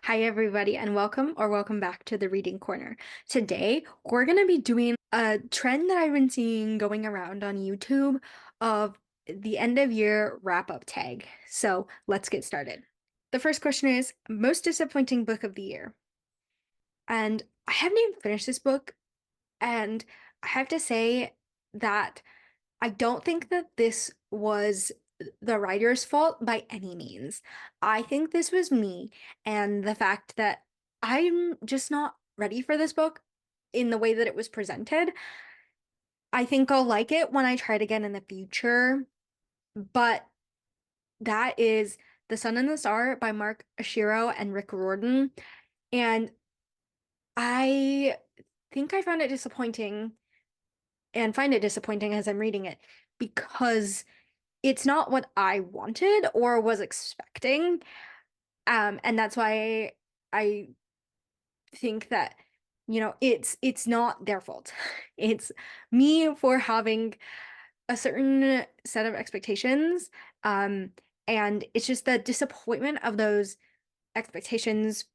Hi, everybody, and welcome back to the Reading Corner. Today, we're going to be doing a trend that I've been seeing going around on YouTube of the end of year wrap up tag. So let's get started. The first question is most disappointing book of the year. And I haven't even finished this book, and I have to say that I don't think that this was the writer's fault by any means. I think this was me and the fact that I'm just not ready for this book in the way that it was presented. I think I'll like it when I try it again in the future, but that is The Sun and the Star by Mark Oshiro and Rick Riordan. And I think I found it disappointing and find it disappointing as I'm reading it because it's not what I wanted or was expecting. And that's why I think that, it's not their fault. It's me for having a certain set of expectations. Um, and it's just the disappointment of those expectations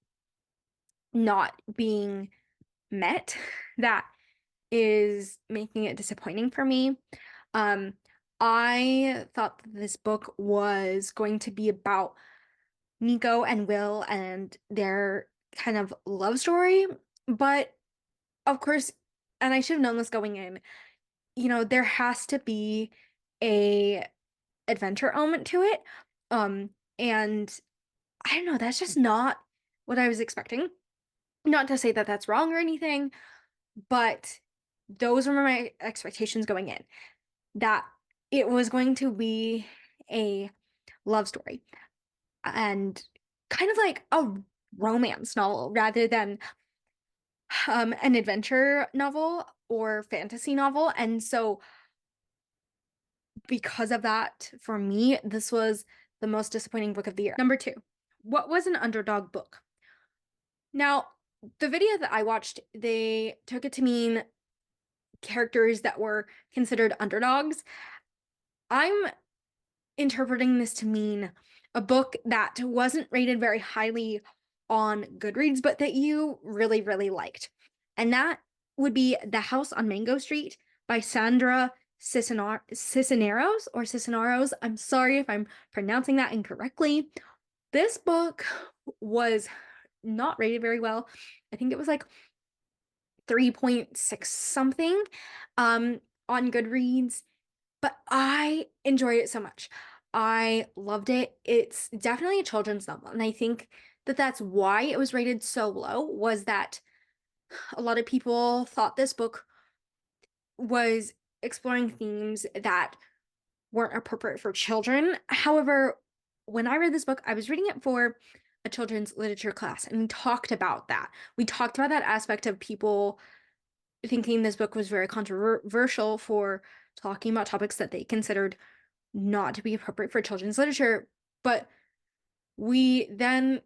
not being met that is making it disappointing for me. Um, I thought that this book was going to be about Nico and Will and their kind of love story, but of course, and I should have known this going in, there has to be a adventure element to it. And I don't know, that's just not what I was expecting. Not to say that that's wrong or anything, but those were my expectations going in, that it was going to be a love story and kind of like a romance novel rather than an adventure novel or fantasy novel. And so because of that, for me, this was the most disappointing book of the year. Number two, what was an underdog book? Now, the video that I watched, they took it to mean characters that were considered underdogs. I'm interpreting this to mean a book that wasn't rated very highly on Goodreads, but that you really, really liked. And that would be The House on Mango Street by Sandra Cisneros. I'm sorry if I'm pronouncing that incorrectly. This book was not rated very well. I think it was like 3.6 something on Goodreads, but I enjoyed it so much. I loved it. It's definitely a children's novel, and I think that that's why it was rated so low, was that a lot of people thought this book was exploring themes that weren't appropriate for children. However, when I read this book, I was reading it for a children's literature class, and we talked about that. We talked about that aspect of people thinking this book was very controversial for talking about topics that they considered not to be appropriate for children's literature. But we then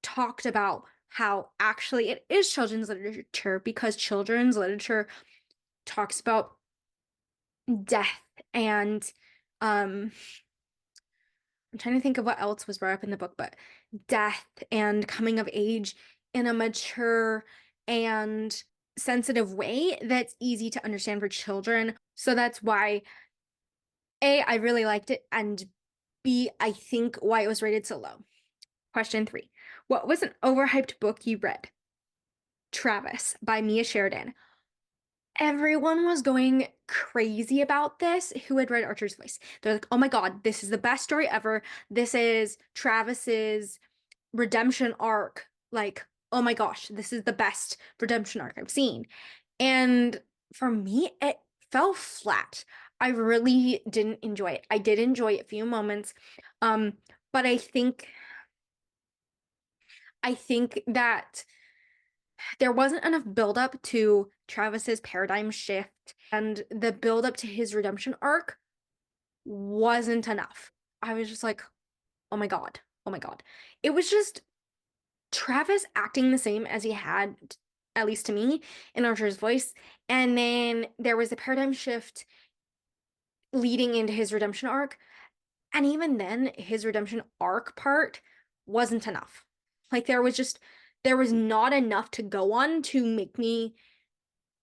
talked about how actually it is children's literature because children's literature talks about death and I'm trying to think of what else was brought up in the book, but death and coming of age in a mature and sensitive way that's easy to understand for children. So that's why A, I really liked it, and B, I think why it was rated so low. Question three. What was an overhyped book you read? Travis by Mia Sheridan. Everyone was going crazy about this who had read Archer's Voice. They're like, oh my God, this is the best story ever. This is Travis's redemption arc. Like, oh my gosh, this is the best redemption arc I've seen. And for me, it fell flat. I really didn't enjoy it. I did enjoy a few moments. But I think that there wasn't enough buildup to Travis's paradigm shift, and the buildup to his redemption arc wasn't enough. I was just like, oh my God, oh my God. It was just Travis acting the same as he had, at least to me, in Archer's Voice. And then there was a paradigm shift leading into his redemption arc. And even then, his redemption arc part wasn't enough. Like there was not enough to go on to make me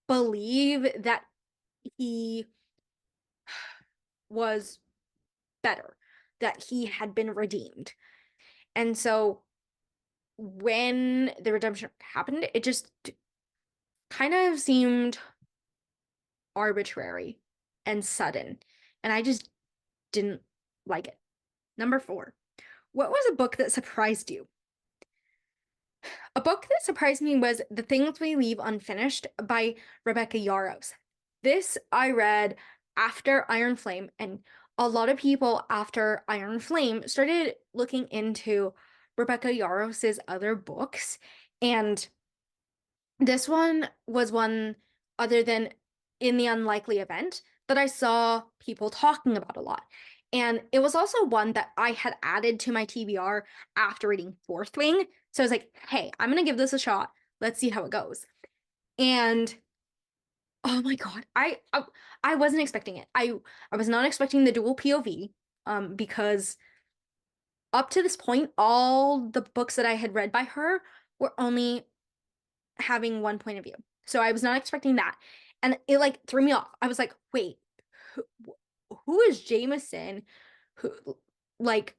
believe that he was better, that he had been redeemed. And so when the redemption happened, it just kind of seemed arbitrary and sudden. And I just didn't like it. Number 4. What was a book that surprised you? A book that surprised me was The Things We Leave Unfinished by Rebecca Yarros. This I read after Iron Flame, and a lot of people after Iron Flame started looking into Rebecca Yarros's other books, and this one was one other than In the Unlikely Event that I saw people talking about a lot. And it was also one that I had added to my TBR after reading Fourth Wing. So I was like, hey, I'm going to give this a shot. Let's see how it goes. And oh my God, I wasn't expecting it. I was not expecting the dual POV because up to this point, all the books that I had read by her were only having one point of view. So I was not expecting that. And it like threw me off. I was like, wait, who, who is Jameson? Who like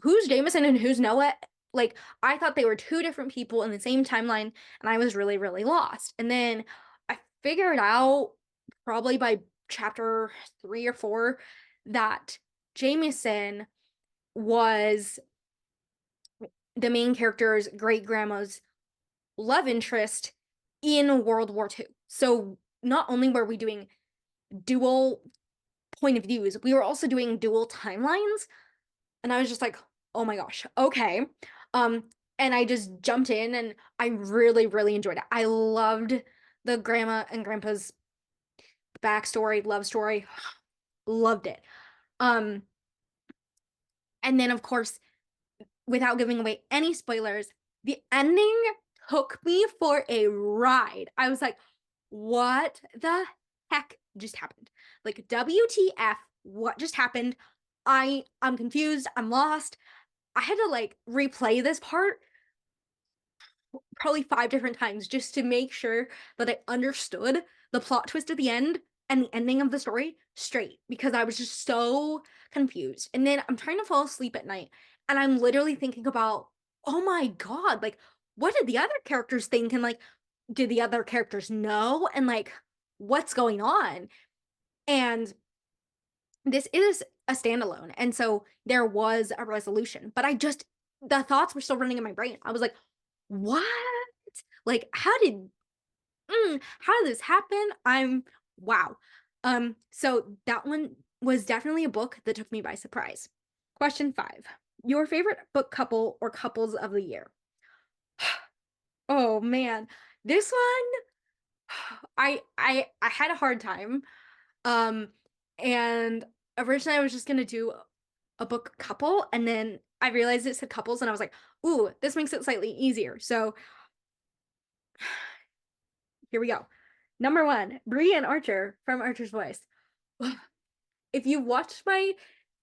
who's Jameson and who's Noah? Like I thought they were two different people in the same timeline, and I was really, really lost. And then I figured out probably by chapter 3 or 4 that Jameson was the main character's great grandma's love interest in World War II. So not only were we doing dual point of views, we were also doing dual timelines. And I was just like, oh my gosh, okay. Um, and I just jumped in and I really, really enjoyed it. I loved the grandma and grandpa's backstory, love story. Loved it. Um, and then of course, without giving away any spoilers, the ending took me for a ride. I was like, what the heck just happened? Like, WTF, what just happened? I'm confused, I'm lost. I had to like replay this part probably 5 different times just to make sure that I understood the plot twist at the end and the ending of the story straight because I was just so confused. And then I'm trying to fall asleep at night and I'm literally thinking about, oh my God, like, what did the other characters think? And like, did the other characters know? And like, what's going on? And this is a standalone. And so there was a resolution, but the thoughts were still running in my brain. I was like, what? Like, how did this happen? Wow. So that one was definitely a book that took me by surprise. Question 5. Your favorite book couple or couples of the year? Oh man. This one I had a hard time. Um and originally I was just gonna do a book couple and then I realized it said couples and I was like, ooh, this makes it slightly easier. So here we go. Number 1, Brienne Archer from Archer's Voice. If you watched my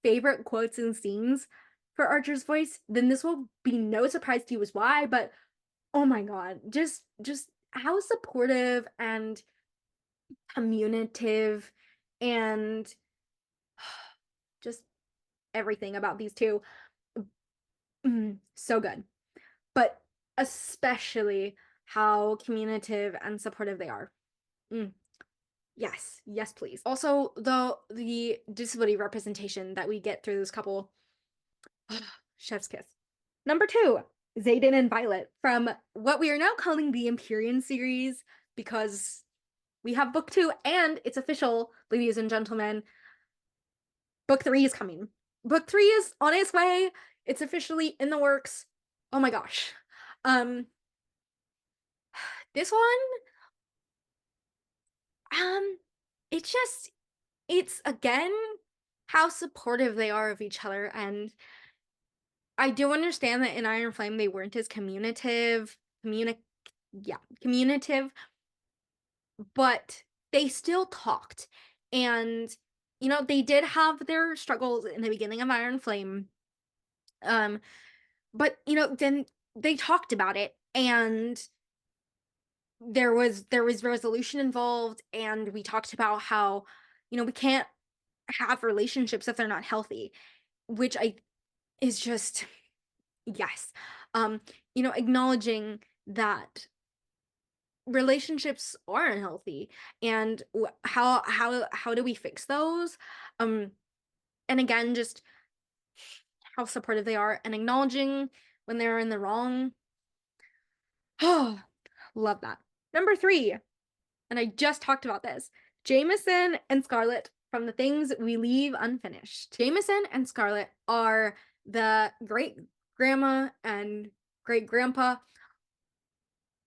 favorite quotes and scenes for Archer's Voice, then this will be no surprise to you as why, but oh my God, just how supportive and communicative and just everything about these two. So good. But especially how communicative and supportive they are. Mm, yes, yes, please. Also, the disability representation that we get through this couple, chef's kiss. Number 2, Xaden and Violet from what we are now calling the Empyrean series because we have book 2 and it's official, ladies and gentlemen. Book 3 is coming. Book 3 is on its way. It's officially in the works. Oh my gosh. Um, this one, um, it's just, it's again how supportive they are of each other. And I do understand that in Iron Flame they weren't as communicative, but they still talked. And, they did have their struggles in the beginning of Iron Flame. Um, but then they talked about it, and there was resolution involved, and we talked about how, we can't have relationships if they're not healthy, which I is just yes. Um, acknowledging that relationships are unhealthy, and how do we fix those? Um, and again, just how supportive they are, and acknowledging when they're in the wrong. Oh, love that. Number 3, and I just talked about this, Jameson and Scarlett from The Things We Leave Unfinished. Jameson and Scarlett are the great grandma and great grandpa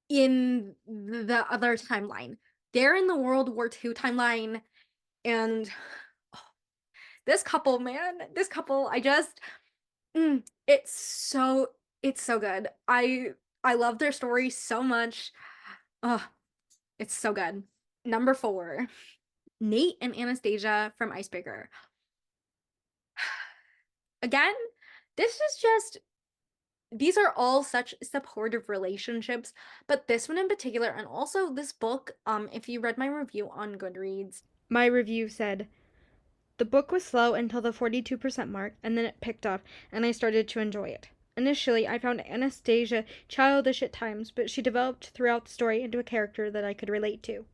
in the other timeline. They're in the World War II timeline, and this couple, man, this couple, it's so good. I love their story so much. Oh, it's so good. Number 4, Nate and Anastasia from Icebreaker. Again, this is just these are all such supportive relationships, but this one in particular, and also this book, if you read my review on Goodreads, my review said the book was slow until the 42% mark, and then it picked up, and I started to enjoy it. Initially, I found Anastasia childish at times, but she developed throughout the story into a character that I could relate to.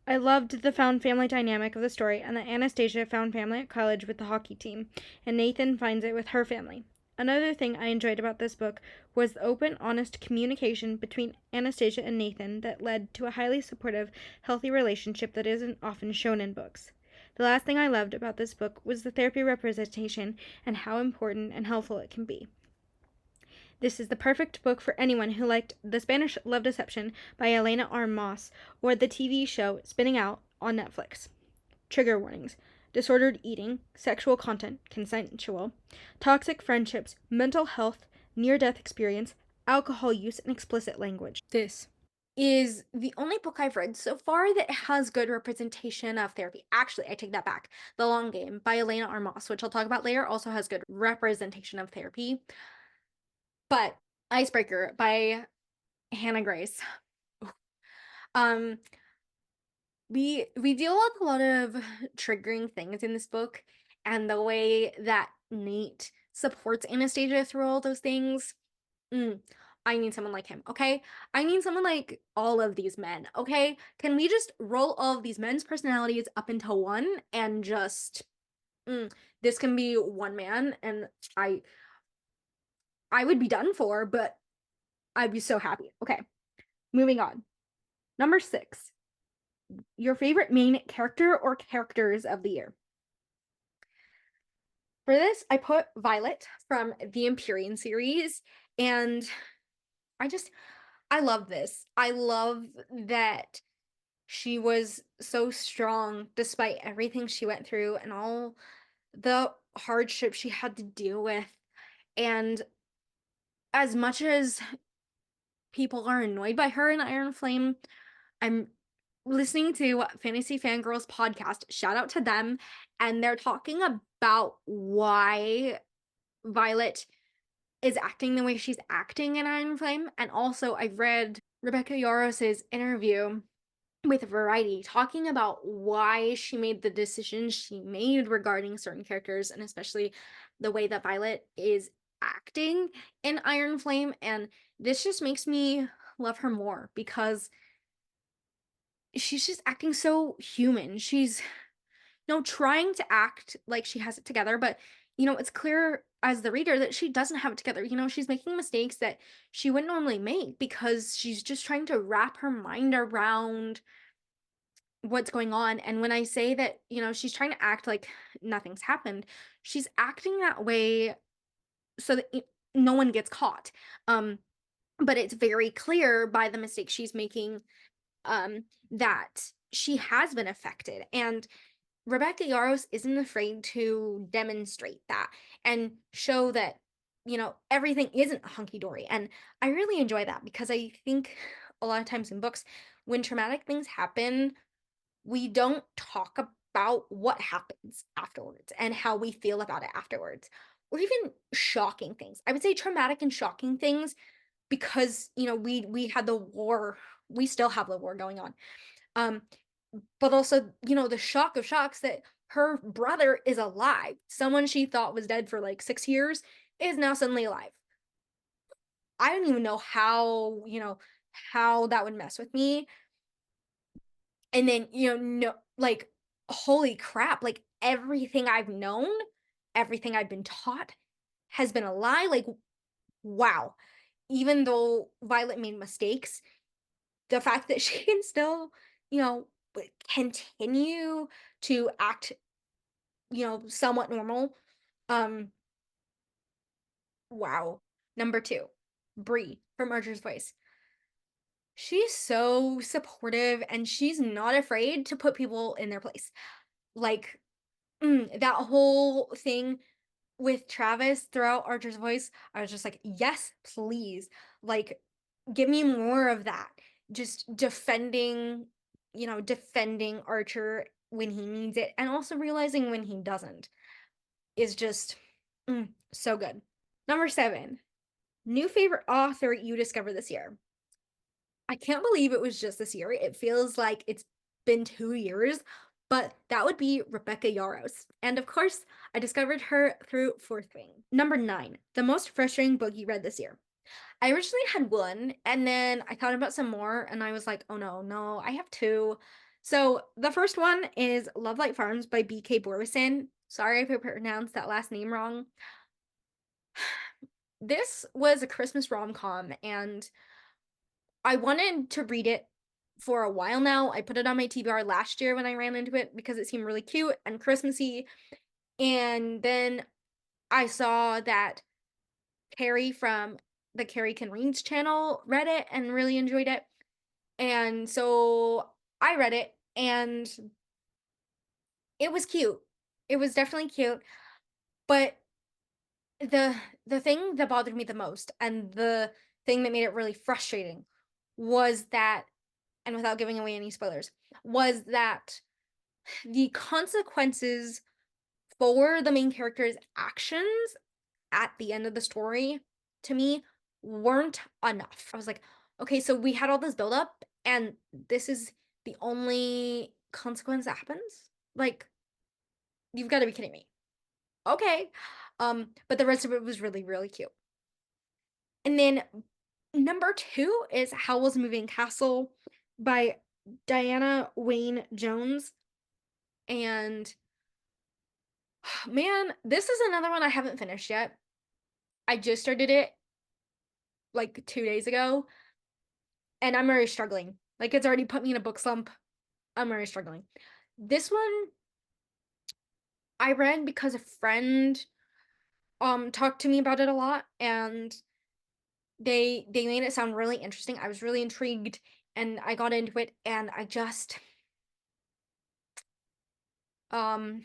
I loved the found family dynamic of the story, and that Anastasia found family at college with the hockey team, and Nathan finds it with her family. Another thing I enjoyed about this book was the open, honest communication between Anastasia and Nathan that led to a highly supportive, healthy relationship that isn't often shown in books. The last thing I loved about this book was the therapy representation and how important and helpful it can be. This is the perfect book for anyone who liked The Spanish Love Deception by Elena R. Moss or the TV show Spinning Out on Netflix. Trigger warnings: disordered eating, sexual content, consensual, toxic friendships, mental health, near-death experience, alcohol use, and explicit language. This is the only book I've read so far that has good representation of therapy. Actually, I take that back. The Long Game by Elena R. Moss, which I'll talk about later, also has good representation of therapy. But Icebreaker by Hannah Grace. Um, we deal with a lot of triggering things in this book, and the way that Nate supports Anastasia through all those things. Mm, I need someone like him, okay? I need someone like all of these men, okay? Can we just roll all of these men's personalities up into one and just this can be one man, and I I would be done for, but I'd be so happy. Okay, moving on. Number 6, your favorite main character or characters of the year. For this, I put Violet from the Empyrean series, and I just I love this. I love that she was so strong despite everything she went through and all the hardship she had to deal with. And as much as people are annoyed by her in Iron Flame, I'm listening to Fantasy Fangirls podcast. Shout out to them. And they're talking about why Violet is acting the way she's acting in Iron Flame. And also, I've read Rebecca Yaros's interview with Variety talking about why she made the decisions she made regarding certain characters, and especially the way that Violet is acting in Iron Flame. And this just makes me love her more because she's just acting so human. She's trying to act like she has it together, but it's clear as the reader that she doesn't have it together. She's making mistakes that she wouldn't normally make because she's just trying to wrap her mind around what's going on. And when I say that, she's trying to act like nothing's happened, she's acting that way so that no one gets caught. But it's very clear by the mistakes she's making that she has been affected. And Rebecca Yarros isn't afraid to demonstrate that and show that, everything isn't hunky dory. And I really enjoy that because I think a lot of times in books, when traumatic things happen, we don't talk about what happens afterwards and how we feel about it afterwards, or even shocking things. I would say traumatic and shocking things. because, we had the war. We still have the war going on. Um, but also, the shock of shocks that her brother is alive. Someone she thought was dead for like 6 years is now suddenly alive. I don't even know how that would mess with me. And then, no, like, holy crap, like everything I've known, everything I've been taught has been a lie. Like, wow. Even though Violet made mistakes, the fact that she can still, continue to act, somewhat normal. Um, wow. Number two, Bree from Archer's Voice. She's so supportive and she's not afraid to put people in their place. Like, that whole thing with Travis throughout Archer's Voice, I was just like, yes, please. Like, give me more of that. Just defending Archer when he needs it, and also realizing when he doesn't is just so good. Number seven, new favorite author you discovered this year. I can't believe it was just this year. It feels like it's been 2 years, but that would be Rebecca Yarros. And of course, I discovered her through Fourth Wing. Number nine, the most frustrating book you read this year. I originally had one, and then I thought about some more, and I was like, oh no, no, I have two. So the first one is Love Light Farms by B.K. Borison. Sorry if I pronounced that last name wrong. This was a Christmas rom-com, and I wanted to read it for a while now. I put it on my TBR last year when I ran into it because it seemed really cute and Christmassy. And then I saw that Carrie from the Carrie Can Reads channel read it and really enjoyed it. And so I read it and it was cute. It was definitely cute. But the thing that bothered me the most and the thing that made it really frustrating was that, and without giving away any spoilers, was that the consequences for the main character's actions at the end of the story, to me, weren't enough. I was like, okay, so we had all this buildup, and this is the only consequence that happens? Like, you've got to be kidding me. Okay. But the rest of it was really, really cute. And then number two is Howl's Moving Castle by Diana Wayne Jones. And man, this is another one I haven't finished yet. I just started it like 2 days ago, and I'm already struggling. Like, it's already put me in a book slump. I'm already struggling. This one I read because a friend talked to me about it a lot, and they made it sound really interesting. I was really intrigued, and I got into it, and I just um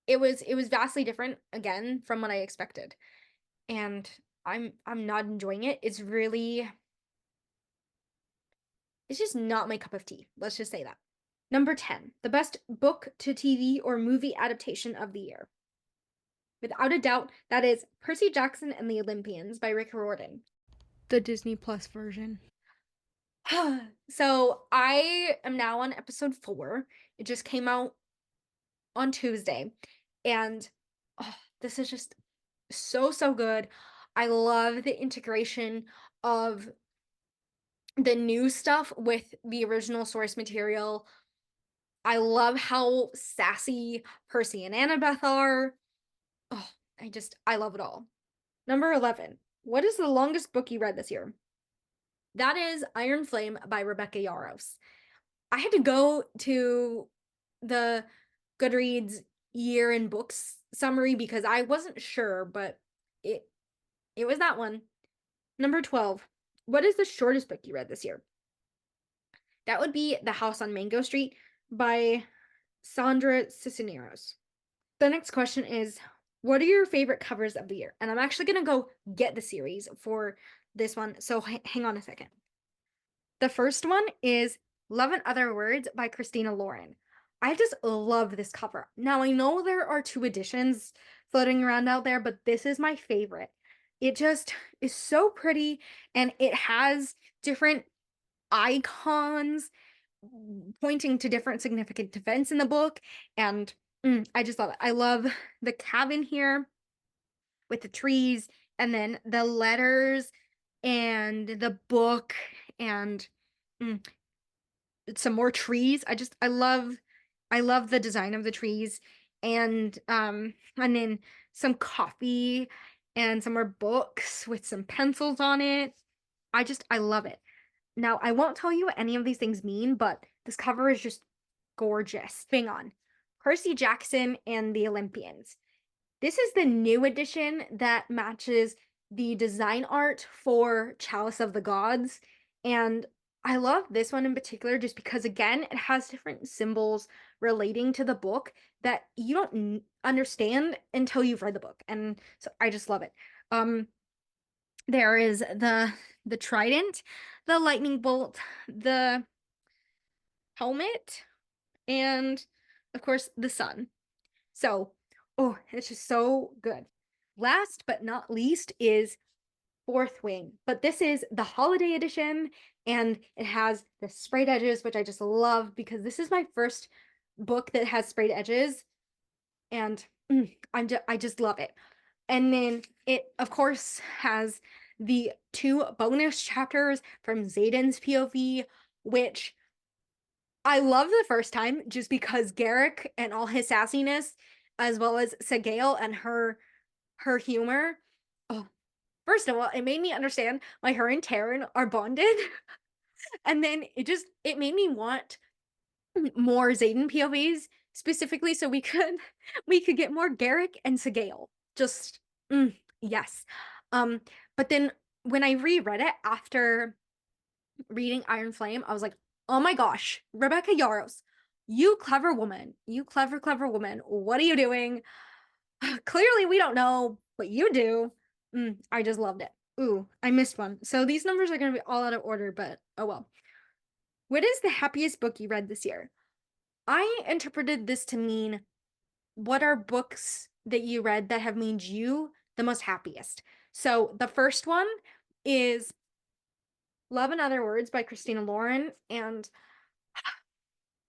it was vastly different again from what I expected. And I'm not enjoying it. It's just not my cup of tea. Let's just say that. Number 10, the best book to TV or movie adaptation of the year. Without a doubt, that is Percy Jackson and the Olympians by Rick Riordan. The Disney Plus version. So I am now on episode 4. It just came out on Tuesday. And this is just so, so good. I love the integration of the new stuff with the original source material. I love how sassy Percy and Annabeth are. Oh, I love it all. Number 11. What is the longest book you read this year? That is Iron Flame by Rebecca Yarros. I had to go to the Goodreads year in books summary because I wasn't sure, but it it was that one. Number 12. What is the shortest book you read this year? That would be The House on Mango Street by Sandra Cisneros. The next question is, what are your favorite covers of the year? And I'm actually going to go get the series for this one, so hang on a second. The first one is Love and Other Words by Christina Lauren. I just love this cover. Now, I know there are two editions floating around out there, but this is my favorite. it just is so pretty, and it has different icons pointing to different significant events in the book, and I just love it. I love the cabin here with the trees, and then the letters and the book, and mm, some more trees. I love the design of the trees, and then some coffee and some more books with some pencils on it. I love it. Now, I won't tell you what any of these things mean, but this cover is just gorgeous. Bing on. Percy Jackson and the Olympians. This is the new edition that matches the design art for Chalice of the Gods. And I love this one in particular just because, again, it has different symbols relating to the book that you don't understand until you've read the book. And so I just love it. Um, there is the trident, the lightning bolt, the helmet, and of course the sun. So, oh, it's just so good. Last but not least is Fourth Wing, but this is the holiday edition, and it has the sprayed edges, which I just love because this is my first book that has sprayed edges, and I just love it. And then it, of course, has the two bonus chapters from Xaden's POV, which I love the first time just because Garrick and all his sassiness, as well as Sagail and her humor. Oh, first of all, it made me understand why her and Taryn are bonded. And then it made me want more Xaden POVs specifically so we could get more Garrick and Sagail. Just yes. Um, but then when I reread it after reading Iron Flame, I was like, oh my gosh, Rebecca Yarros, you clever woman, you clever, clever woman. What are you doing? Clearly, we don't know, but you do. I just loved it. Ooh, I missed one. So these numbers are going to be all out of order, but oh well. What is the happiest book you read this year? I interpreted this to mean what are books that you read that have made you the most happiest? So the first one is Love and Other Words by Christina Lauren. And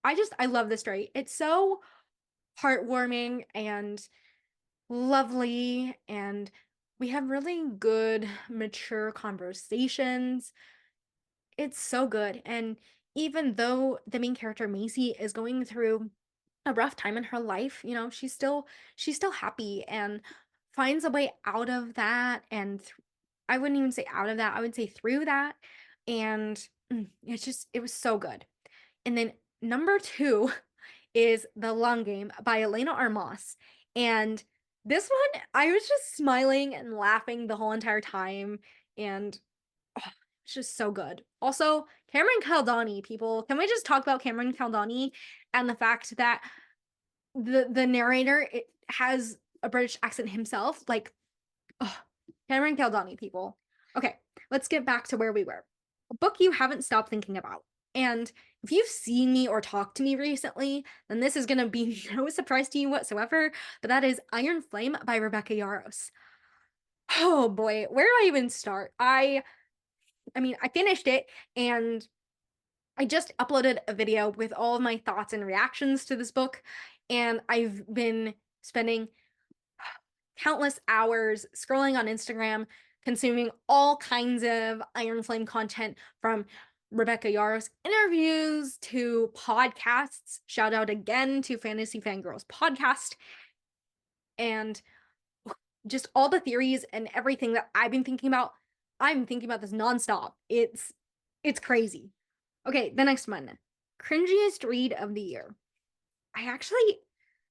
I love this story. It's so heartwarming and lovely, and we have really good, mature conversations. It's so good. And even though the main character Macy is going through a rough time in her life, she's still happy and finds a way out of that. And I wouldn't even say out of that, I would say through that. And it was so good. And then number two is The Long Game by Elena Armas. And this one, I was just smiling and laughing the whole entire time. And oh, it's just so good. Also, Cameron Caldani, people, can we just talk about Cameron Caldani and the fact that the narrator it has a British accent himself? Like, oh, Cameron Caldani, people. Okay, let's get back to where we were. A book you haven't stopped thinking about. And if you've seen me or talked to me recently, then this is going to be no surprise to you whatsoever, but that is Iron Flame by Rebecca Yarros. Oh boy, where do I even start? I mean, I finished it, and I just uploaded a video with all of my thoughts and reactions to this book, and I've been spending countless hours scrolling on Instagram, consuming all kinds of Iron Flame content from Rebecca Yarros interviews to podcasts. Shout out again to Fantasy Fangirls podcast. And just all the theories and everything that I've been thinking about. I'm thinking about this nonstop. It's crazy. Okay, the next one. Cringiest read of the year. I actually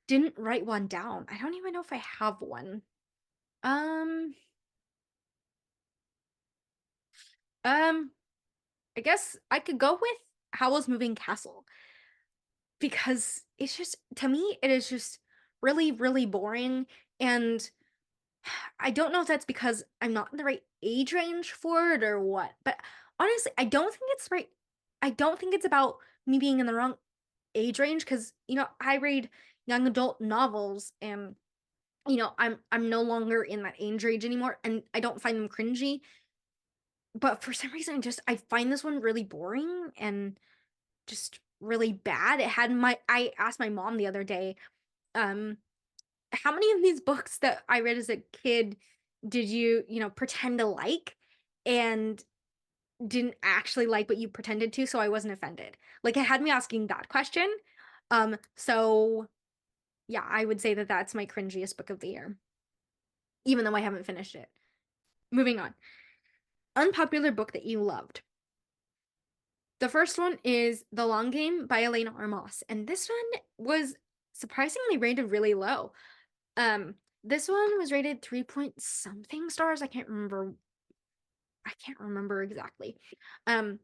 didn't write one down. I don't even know if I have one. Um, um, I guess I could go with Howl's Moving Castle because it's just, to me, it is just really, really boring. And I don't know if that's because I'm not in the right age range for it or what, but honestly, I don't think it's about me being in the wrong age range because, I read young adult novels, and I'm no longer in that age range anymore, and I don't find them cringy. But for some reason, I find this one really boring and just really bad. I asked my mom the other day, um, how many of these books that I read as a kid did you pretend to like and didn't actually like, but you pretended to, so I wasn't offended. Like, it had me asking that question. So yeah, I would say that that's my cringiest book of the year, even though I haven't finished it. Moving on. Unpopular book that you loved. The first one is The Long Game by Elena Armas, and this one was surprisingly rated really low. This one was rated 3 point something stars. I can't remember exactly. Um,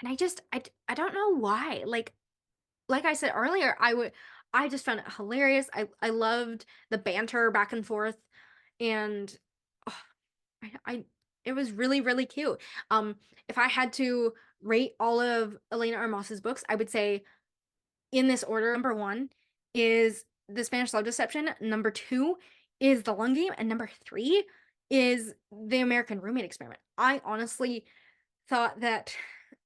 and I don't know why. Like I said earlier, I just found it hilarious. I loved the banter back and forth, and oh, I it was really, really cute. If I had to rate all of Elena Armas's books, I would say in this order: number one is The Spanish Love Deception, number two is The Long Game, and number three is The American Roommate Experiment. I honestly thought that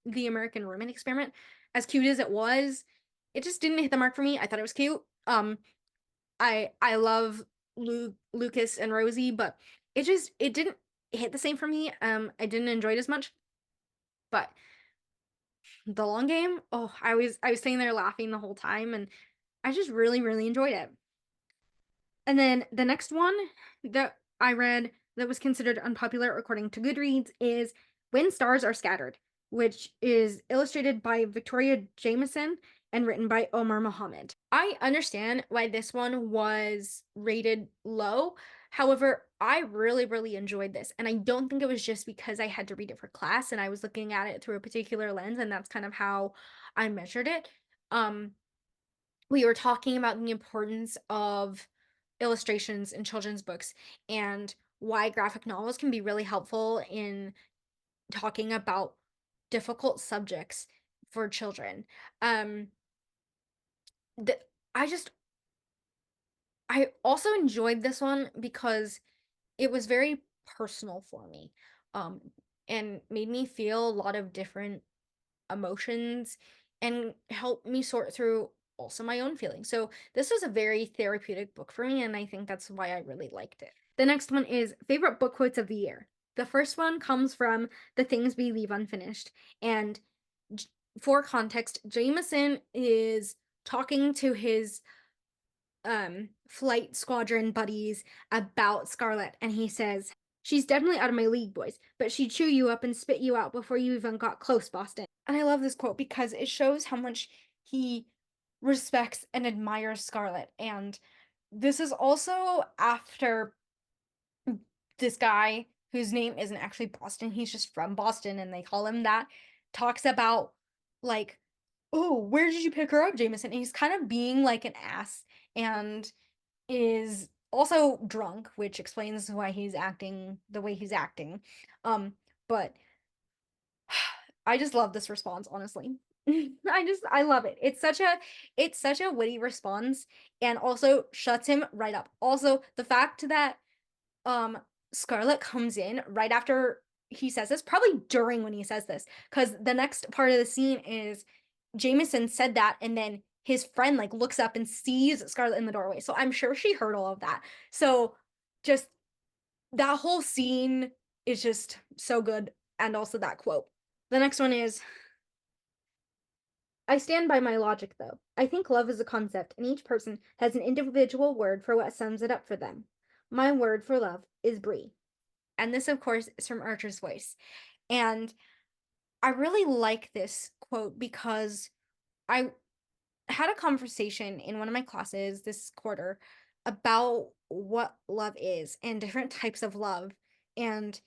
The American Roommate Experiment, as cute as it was, it just didn't hit the mark for me. I thought it was cute. I love Lucas and Rosie, but it didn't hit the same for me. I didn't enjoy it as much. But The Long Game, oh, I was sitting there laughing the whole time, and I just really, really enjoyed it. And then the next one that I read that was considered unpopular according to Goodreads is When Stars Are Scattered, which is illustrated by Victoria Jameson and written by Omar Mohammed. I understand why this one was rated low. However, I really, really enjoyed this. And I don't think it was just because I had to read it for class and I was looking at it through a particular lens, and that's kind of how I measured it. Um, we were talking about the importance of illustrations in children's books and why graphic novels can be really helpful in talking about difficult subjects for children. Um, the, I just I also enjoyed this one because it was very personal for me, um, and made me feel a lot of different emotions and help me sort through also my own feelings. So this was a very therapeutic book for me, and I think that's why I really liked it. The next one is favorite book quotes of the year. The first one comes from The Things We Leave Unfinished. And for context, Jameson is talking to his flight squadron buddies about Scarlet, and he says, "She's definitely out of my league, boys, but she'd chew you up and spit you out before you even got close, Boston." And I love this quote because it shows how much he respects and admires Scarlet. And this is also after this guy, whose name isn't actually Boston, he's just from Boston and they call him that, talks about, like, "Oh, where did you pick her up, Jameson?" And he's kind of being like an ass and is also drunk, which explains why he's acting the way he's acting. But I just love this response, honestly. I love it. It's such a witty response, and also shuts him right up. Also, the fact that um Scarlet comes in right after he says this, probably during when he says this, because the next part of the scene is Jameson said that, and then his friend like looks up and sees Scarlet in the doorway. So I'm sure she heard all of that. So just that whole scene is just so good, and also that quote. The next one is, "I stand by my logic though. I think love is a concept, and each person has an individual word for what sums it up for them. My word for love is Brie." And this, of course, is from Archer's Voice. And I really like this quote because I had a conversation in one of my classes this quarter about what love is and different types of love. And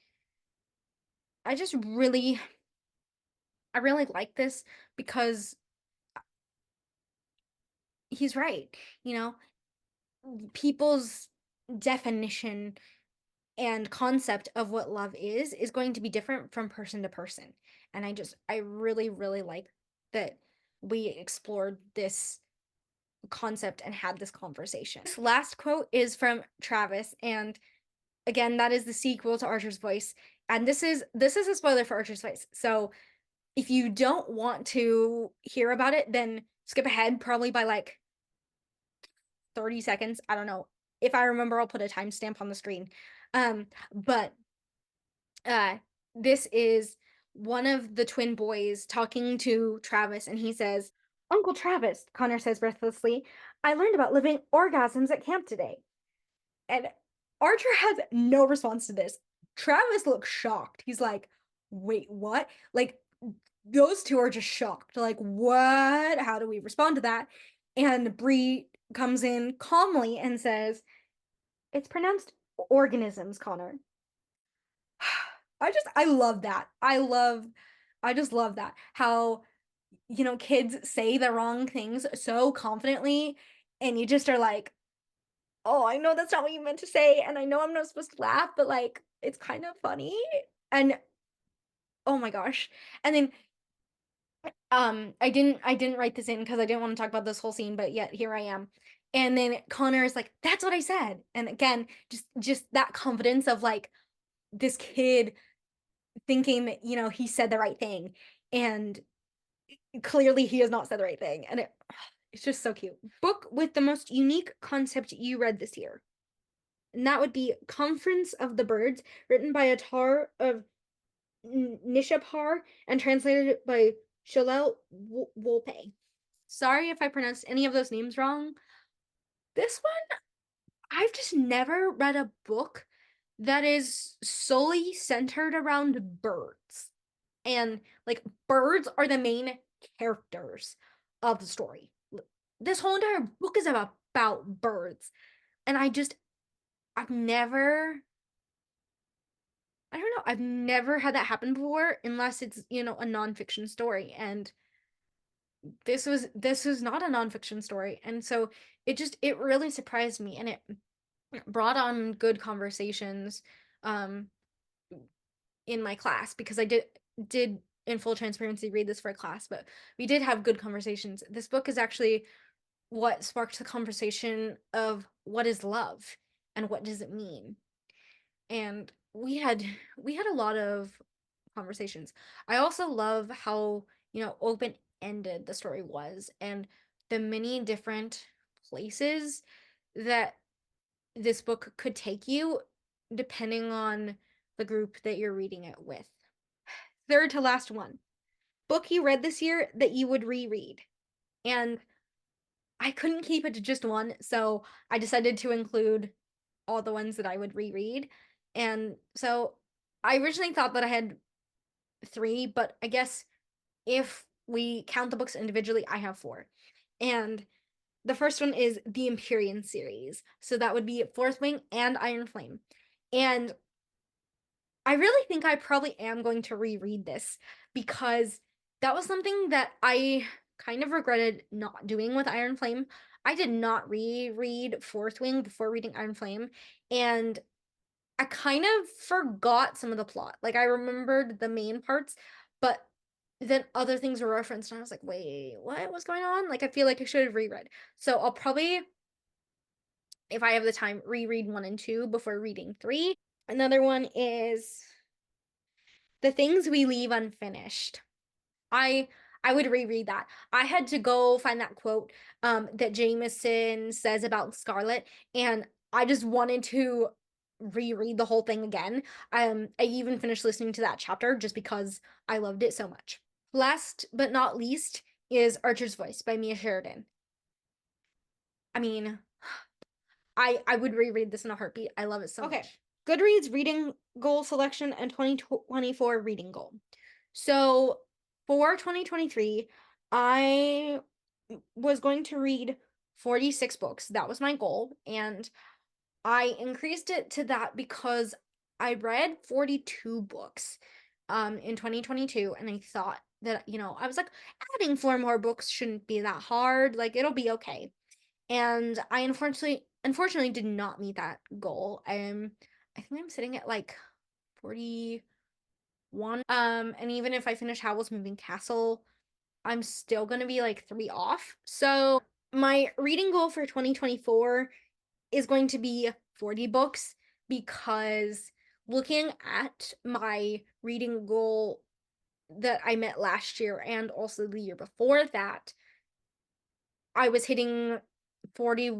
I just really, I really like this because he's right. You know, people's definition and concept of what love is going to be different from person to person. And I really, really like that we explored this concept and had this conversation. This last quote is from Travis, and again, that is the sequel to Archer's Voice. And this is a spoiler for Archer's Voice. So if you don't want to hear about it, then skip ahead probably by like 30 seconds. I don't know. If I remember, I'll put a timestamp on the screen. But this is one of the twin boys talking to Travis, and he says, Uncle Travis, Connor says breathlessly, I learned about living orgasms at camp today. And Archer has no response to this. Travis looks shocked. He's like, wait, what? Like, those two are just shocked. Like, what? How do we respond to that? And Bree comes in calmly and says, it's pronounced organisms, Connor. I love that. I just love that. How, kids say the wrong things so confidently, and you just are like, oh, I know that's not what you meant to say, and I know I'm not supposed to laugh, but like, it's kind of funny. And oh my gosh. And then I didn't write this in because I didn't want to talk about this whole scene, but yet here I am. And then Connor is like, that's what I said. And again, just that confidence of like this kid thinking that, he said the right thing. And clearly he has not said the right thing. And it's just so cute. Book with the most unique concept you read this year. And that would be Conference of the Birds, written by Attar of Nishapur and translated by Shalel Wolpe. Sorry if I pronounced any of those names wrong. This one, I've just never read a book that is solely centered around birds. And like birds are the main characters of the story. This whole entire book is about birds. And I've never I don't know, I've never had that happen before unless it's, a nonfiction story. And this was not a nonfiction story. And so it really surprised me, and it brought on good conversations um in my class, because I did in full transparency read this for a class, but we did have good conversations. This book is actually what sparked the conversation of what is love and what does it mean. And we had a lot of conversations. I also love how, open ended the story was, and the many different places that this book could take you depending on the group that you're reading it with. Third to last one. Book you read this year that you would reread. And I couldn't keep it to just one, so I decided to include all the ones that I would reread. And so I originally thought that I had three, but I guess if we count the books individually, I have four. And the first one is the Empyrean series. So that would be Fourth Wing and Iron Flame. And I really think I probably am going to reread this, because that was something that I kind of regretted not doing with Iron Flame. I did not reread Fourth Wing before reading Iron Flame, and I kind of forgot some of the plot. Like, I remembered the main parts, but then other things were referenced, and I was like, wait, what was going on? Like, I feel like I should have reread. So I'll probably, if I have the time, reread one and two before reading three. Another one is The Things We Leave Unfinished. I I would reread that. I had to go find that quote that Jameson says about Scarlet, and I just wanted to reread the whole thing again. I even finished listening to that chapter just because I loved it so much. Last but not least is Archer's Voice by Mia Sheridan. I mean, I would reread this in a heartbeat. I love it so much. Goodreads reading goal selection and 2024 reading goal. So for 2023, I was going to read 46 books. That was my goal. And I increased it to that because I read 42 books in 2022. And I thought that, I was like, adding four more books shouldn't be that hard. Like, it'll be okay. And I unfortunately did not meet that goal. I think I'm sitting at like 41. And even if I finish Howl's Moving Castle, I'm still gonna be like three off. So my reading goal for 2024 is going to be 40 books because looking at my reading goal that I met last year and also the year before that, I was hitting 40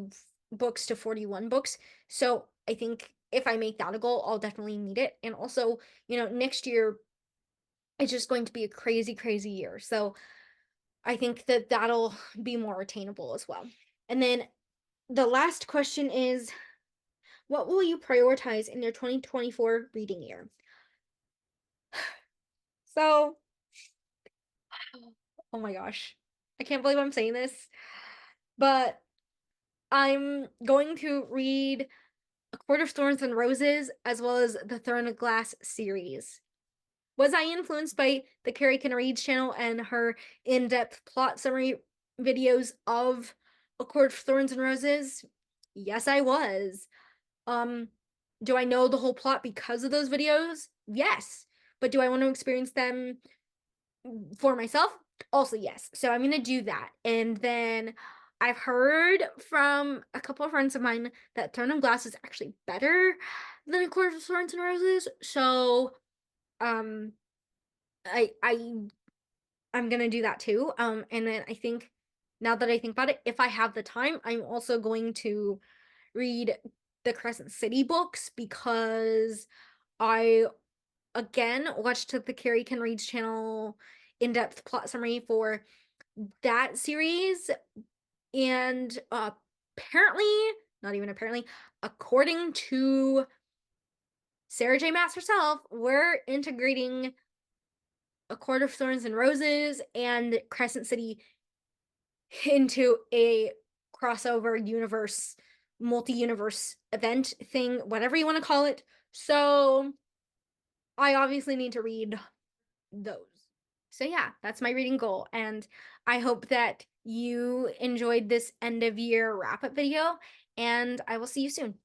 books to 41 books. So I think if I make that a goal, I'll definitely meet it. And also, next year it's just going to be a crazy, crazy year. So I think that that'll be more attainable as well. And then the last question is, what will you prioritize in your 2024 reading year? So, oh my gosh, I can't believe I'm saying this, but I'm going to read A Court of Thorns and Roses as well as the Throne of Glass series. Was I influenced by the Carrie Can Reads channel and her in-depth plot summary videos of A Court of Thorns and Roses? Yes, I was. Um, do I know the whole plot because of those videos? Yes. But do I want to experience them for myself? Also, yes. So I'm gonna do that. And then I've heard from a couple of friends of mine that Throne of Glass is actually better than A Court of Thorns and Roses. So um I I'm gonna do that too. And then I think now that I think about it, if I have the time, I'm also going to read the Crescent City books because I again watched the Carrie Can Reads channel in-depth plot summary for that series, and apparently, not even apparently, according to Sarah J. Maas herself, we're integrating A Court of Thorns and Roses and Crescent City into a crossover universe, multi-universe event thing, whatever you want to call it. So I obviously need to read those. So yeah, that's my reading goal. And I hope that you enjoyed this end of year wrap up video, and I will see you soon.